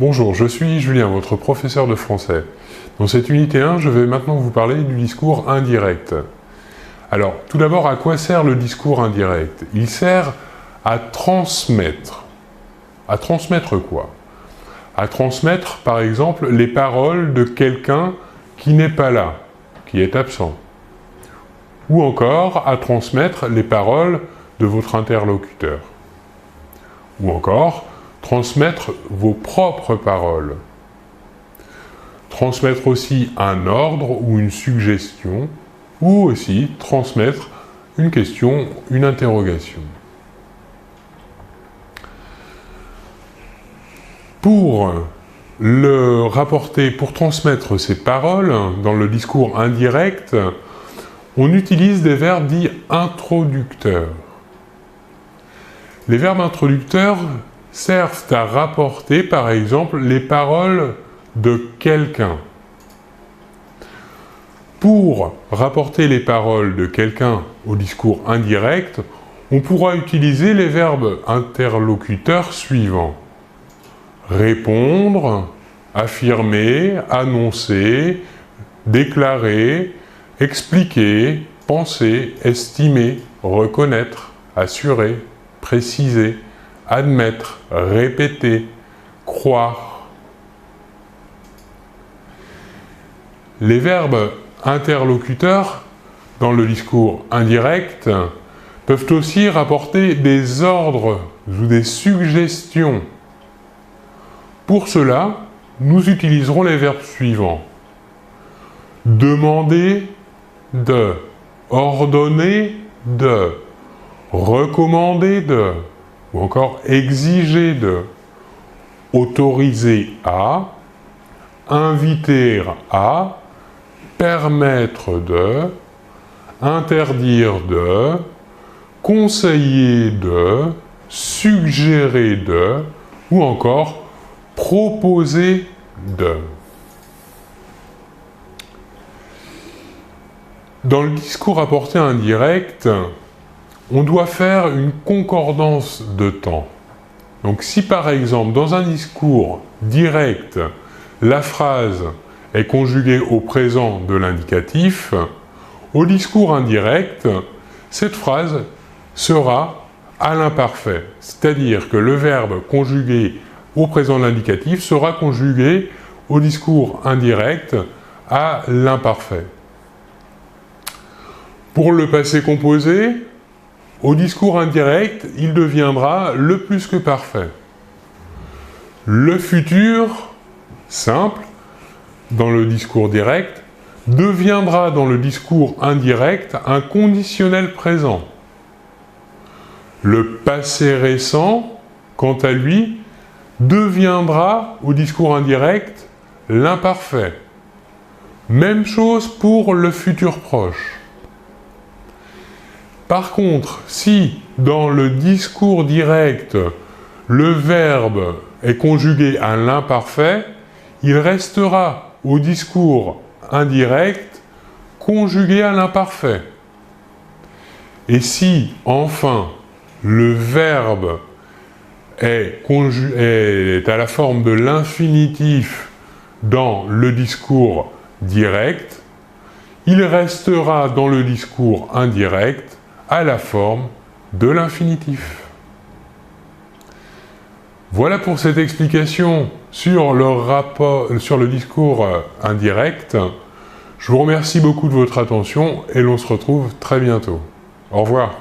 Bonjour, je suis Julien, votre professeur de français. Dans cette unité 1, je vais maintenant vous parler du discours indirect. Alors, tout d'abord, à quoi sert le discours indirect? Il sert à transmettre. À transmettre quoi? À transmettre, par exemple, les paroles de quelqu'un qui n'est pas là, qui est absent. Ou encore, à transmettre les paroles de votre interlocuteur. Ou encore, transmettre vos propres paroles. Transmettre aussi un ordre ou une suggestion, ou aussi transmettre une question, une interrogation. Pour le rapporter, pour transmettre ces paroles dans le discours indirect, on utilise des verbes dits introducteurs. Les verbes introducteurs servent à rapporter, par exemple, les paroles de quelqu'un. Pour rapporter les paroles de quelqu'un au discours indirect, on pourra utiliser les verbes interlocuteurs suivants. Répondre, affirmer, annoncer, déclarer, expliquer, penser, estimer, reconnaître, assurer, préciser, admettre, répéter, croire. Les verbes interlocuteurs, dans le discours indirect, peuvent aussi rapporter des ordres ou des suggestions. Pour cela, nous utiliserons les verbes suivants. Demander de, ordonner de, recommander de, ou encore exiger de, autoriser à, inviter à, permettre de, interdire de, conseiller de, suggérer de, ou encore proposer de. Dans le discours rapporté indirect, on doit faire une concordance de temps. Donc si par exemple, dans un discours direct, la phrase est conjuguée au présent de l'indicatif, au discours indirect, cette phrase sera à l'imparfait. C'est-à-dire que le verbe conjugué au présent de l'indicatif sera conjugué au discours indirect à l'imparfait. Pour le passé composé, au discours indirect, il deviendra le plus que parfait. Le futur, simple, dans le discours direct, deviendra dans le discours indirect un conditionnel présent. Le passé récent, quant à lui, deviendra au discours indirect l'imparfait. Même chose pour le futur proche. Par contre, si dans le discours direct, le verbe est conjugué à l'imparfait, il restera au discours indirect conjugué à l'imparfait. Et si, enfin, le verbe est à la forme de l'infinitif dans le discours direct, il restera dans le discours indirect à la forme de l'infinitif. Voilà pour cette explication sur le discours indirect. Je vous remercie beaucoup de votre attention et l'on se retrouve très bientôt. Au revoir.